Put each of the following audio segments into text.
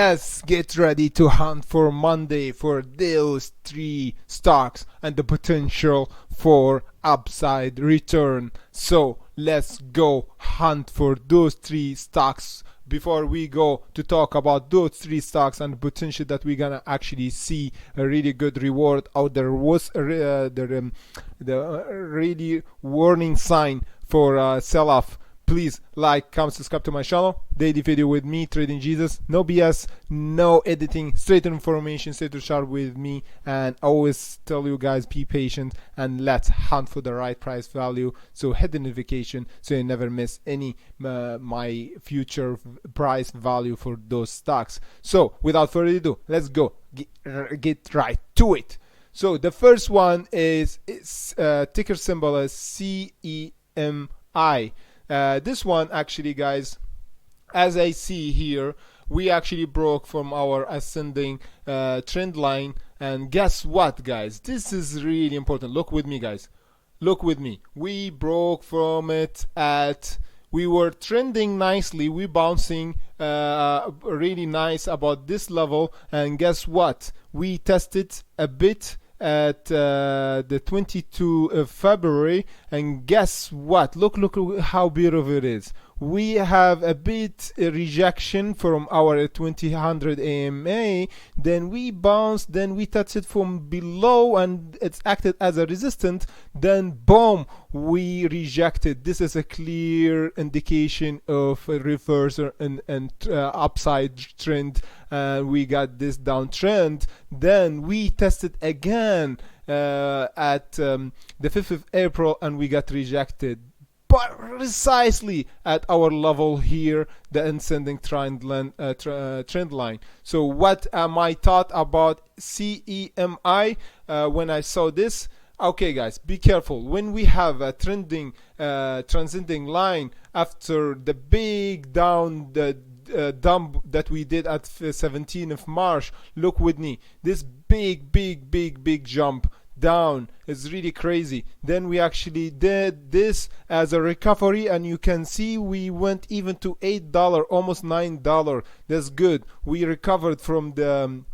Yes, get ready to hunt for Monday for those three stocks and the potential for upside return. So let's go hunt for those three stocks. Before we go to talk about those three stocks and the potential that we're gonna actually see a really good reward out there, was the really warning sign for sell-off. Please like, comment, subscribe to my channel. Daily video with me, Trading Jesus. No BS, no editing, straight information, straight to chart with me. And always tell you guys, be patient and let's hunt for the right price value. So hit the notification so you never miss any my future price value for those stocks. So without further ado, let's go get right to it. So the first one is ticker symbol is CEMI. This one actually, guys, as I see here, we actually broke from our ascending trend line, and guess what, guys, this is really important. Look with me, guys, look with me. We broke from it we were trending nicely, we bouncing really nice about this level, and guess what, we tested a bit at the 22nd of February, and guess what, look how beautiful it is. We have a bit rejection from our 2000 AMA, then we bounced, then we touched it from below and it's acted as a resistance, then boom, we rejected. This is a clear indication of a reversal and upside trend. We got this downtrend, then we tested again at the 5th of April and we got rejected, but precisely at our level here, the ascending trend line. So what am I thought about CEMI when I saw this? Okay, guys, be careful. When we have a trending transcending line after the big down dump that we did at 17th of March, look with me, this big jump down is really crazy. Then we actually did this as a recovery, and you can see we went even to $8, almost $9. That's good. We recovered from the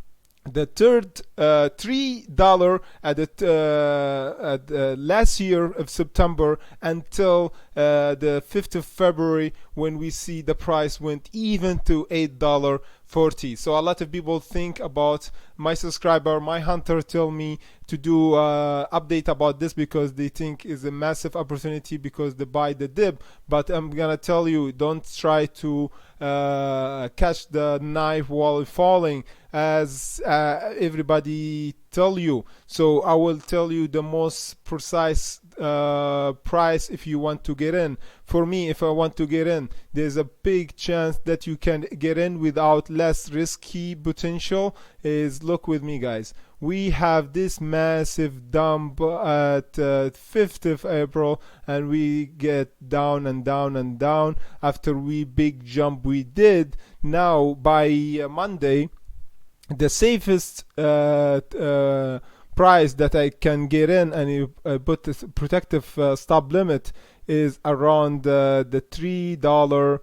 third $3 at the last year of September until the 5th of February, when we see the price went even to $8.40. So a lot of people think about, my subscriber, my hunter, tell me to do update about this because they think is a massive opportunity because they buy the dip. But I'm gonna tell you, don't try to catch the knife while falling, as everybody tell you. So I will tell you the most precise price if you want to get in. For me, if I want to get in, there's a big chance that you can get in without less risky potential. Is, look with me, guys, we have this massive dump at 5th of April and we get down and down and down after we big jump we did. Now by Monday, the safest price that I can get in and put this protective stop limit is around the $3,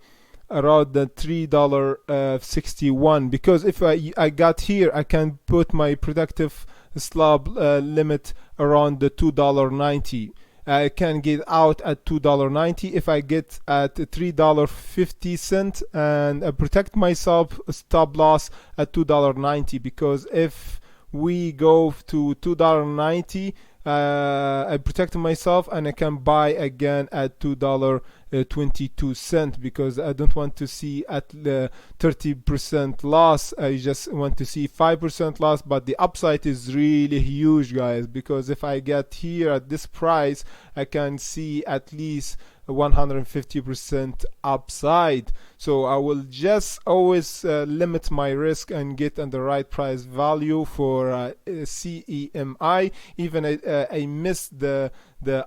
around the $3.61, because if I got here, I can put my protective stop limit around the $2.90. I can get out at $2.90 if I get at $3.50 and protect myself stop loss at $2.90, because if we go to $2.90, I protect myself and I can buy again at $2.22, because I don't want to see at the 30% loss. I just want to see 5% loss, but the upside is really huge, guys, because if I get here at this price, I can see at least 150% upside. So I will just always limit my risk and get on the right price value for CEMI. Even I missed the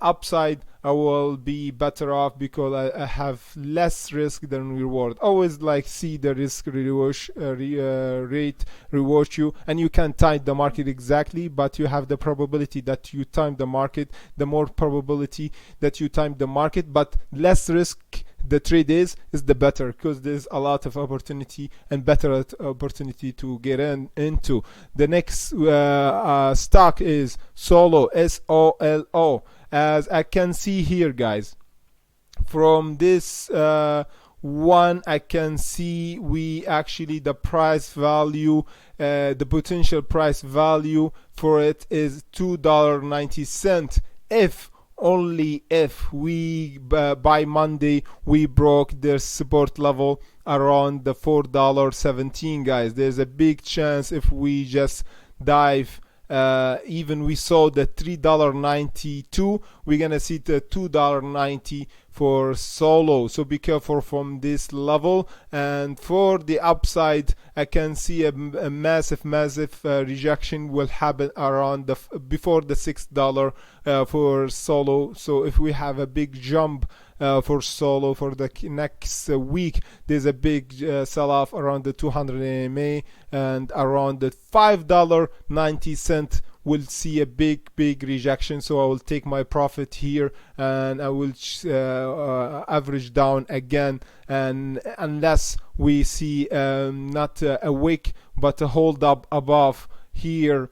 upside, I will be better off because I have less risk than reward. Always like see the risk rate reward you, and you can time the market exactly, but you have the probability that you time the market, the more probability that you time the market, but less risk the trade is the better, because there's a lot of opportunity and better opportunity to get into. The next stock is Solo, SOLO. As I can see here, guys, from this one, I can see we actually the price value, the potential price value for it is $2.90. If only if we by Monday we broke their support level around the $4.17, guys. There's a big chance if we just dive, even we saw the $3.92, we're gonna see the $2.90 for Solo. So be careful from this level. And for the upside, I can see a massive rejection will happen around before the $6 for Solo. So if we have a big jump for Solo for the next week, there's a big sell-off around the 200 EMA, and around the $5.90 will see a big rejection. So I will take my profit here and I will average down again, and unless we see not a wick but a hold up above here,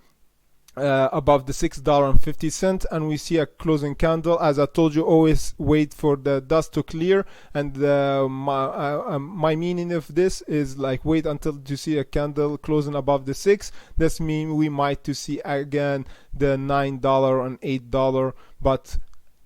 above the $6.50, and we see a closing candle. As I told you, always wait for the dust to clear, and my meaning of this is like wait until you see a candle closing above the 6. This means we might to see again the $9 and $8, but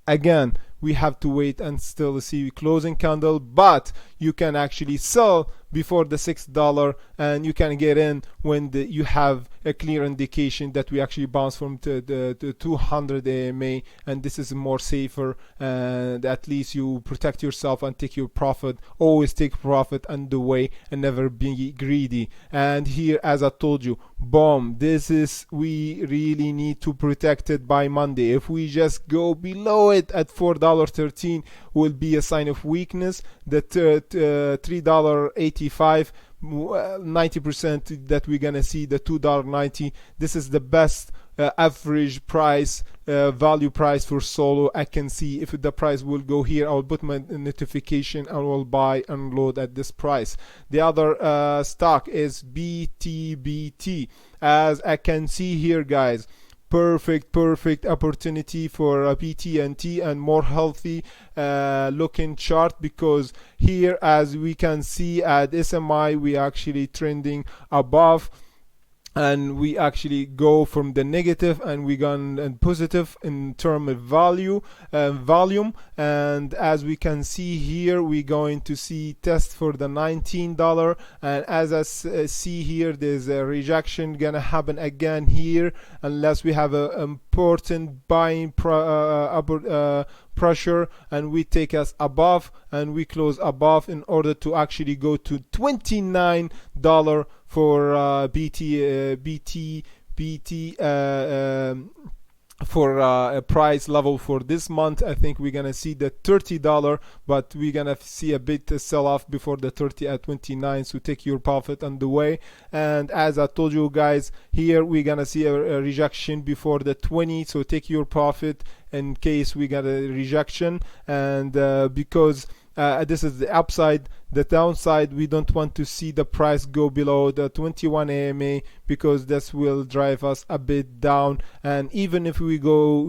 again we have to wait and still see closing candle. But you can actually sell before the $6, and you can get in when you have a clear indication that we actually bounce from the 200 AMA, and this is more safer, and at least you protect yourself and take your profit. Always take profit underway and never be greedy. And here, as I told you, boom, this is, we really need to protect it by Monday. If we just go below it at $4.13 will be a sign of weakness. The $3.85, 90% that we're gonna see the $2.90. This is the best average price, value price for Solo. I can see if the price will go here, I will put my notification and will buy and load at this price. The other stock is BTBT. As I can see here, guys, perfect opportunity for a BT&T and more healthy looking chart, because here, as we can see at SMI, we actually trending above, and we actually go from the negative and we gone and positive in term of volume. And as we can see here, we're going to see test for the $19, and as I see here, there's a rejection gonna happen again here unless we have a important buying pressure, and we take us above and we close above in order to actually go to $29 for BT for a price level for this month. I think we're gonna see the $30, but we're gonna see a bit sell off before the 30 at 29, so take your profit on the way. And as I told you guys, here we're gonna see a rejection before the 20, so take your profit in case we got a rejection. And because this is the upside, the downside, we don't want to see the price go below the 21 AMA, because this will drive us a bit down. And even if we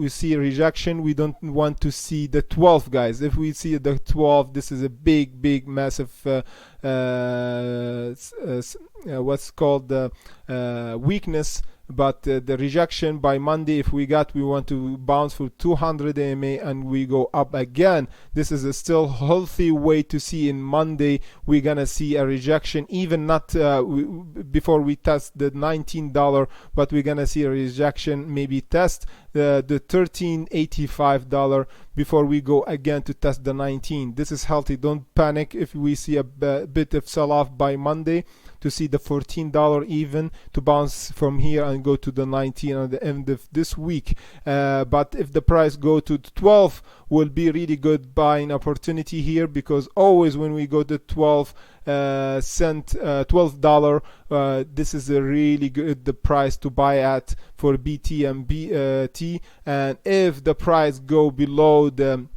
see a rejection, we don't want to see the 12, guys. If we see the 12, this is a big massive what's called the weakness. But the rejection by Monday, if we want to bounce for 200 AMA and we go up again. This is a still healthy way to see in Monday. We're gonna see a rejection, even not before we test the $19, but we're gonna see a rejection, maybe test the $13.85 before we go again to test the 19. This is healthy. Don't panic if we see a bit of sell-off by Monday to see the $14 even to bounce from here and go to the 19 at the end of this week. But if the price go to 12, will be really good buying opportunity here, because always when we go to $12, this is a really good price to buy at for BT and BT. And if the price go below the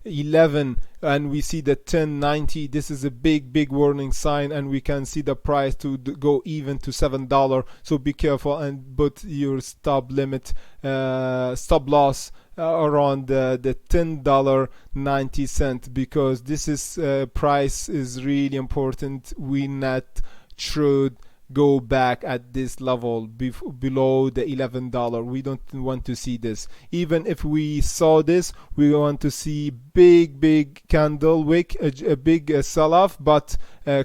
11 and we see the 1090, this is a big warning sign, and we can see the price to go even to $7. So be careful and put your stop limit, stop loss around the $10.90, because this is price is really important. We not should go back at this level below the $11. We don't want to see this. Even if we saw this, we want to see big candle wick, a big sell-off, but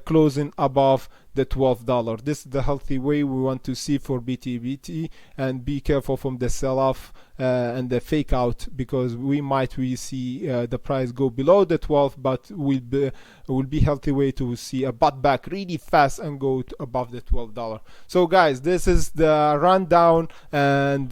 closing above the $12. This is the healthy way we want to see for BTBT, and be careful from the sell-off and the fake out, because we see the price go below the 12, but will be healthy way to see a butt back really fast and go to above the $12. So guys, this is the rundown and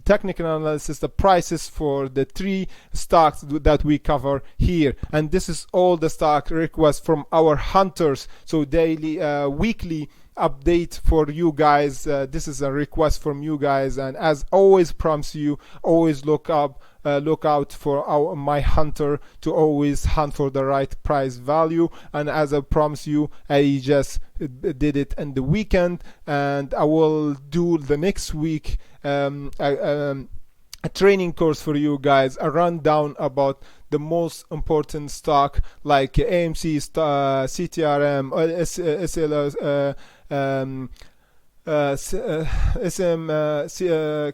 technical analysis, the prices for the 3 stocks that we cover here, and this is all the stock requests from our hunters. So daily, weekly update for you guys. This is a request from you guys, and as always promise you, always look out for my hunter to always hunt for the right price value. And as I promise you, I just did it in the weekend, and I will do the next week a training course for you guys, a rundown about the most important stock like AMC, CTRM,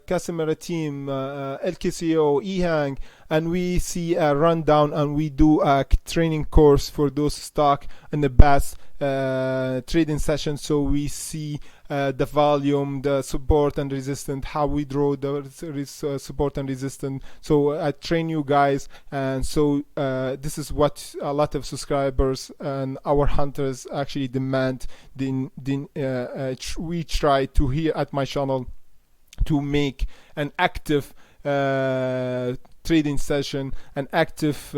Castor Maritime, LKCO, EHANG, and we see a rundown and we do a training course for those stock in the best trading session. So we see the volume, the support and resistance, how we draw the support and resistance. So I train you guys, and so this is what a lot of subscribers and our hunters actually demand. We try to here at my channel to make an active trading session, an active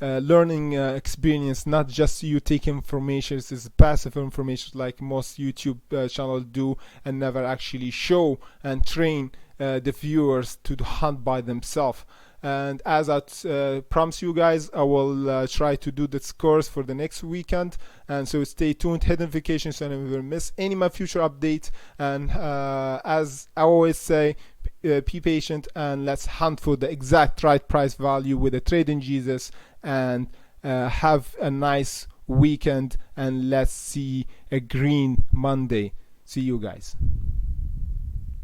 learning experience, not just you take information. This is passive information like most YouTube channels do, and never actually show and train the viewers to hunt by themselves. And as I promise you guys, I will try to do this course for the next weekend, and so stay tuned, hit notifications so you never miss any of my future updates. And as I always say, be patient and let's hunt for the exact right price value with the trading Jesus, and have a nice weekend, and let's see a green Monday. See you guys.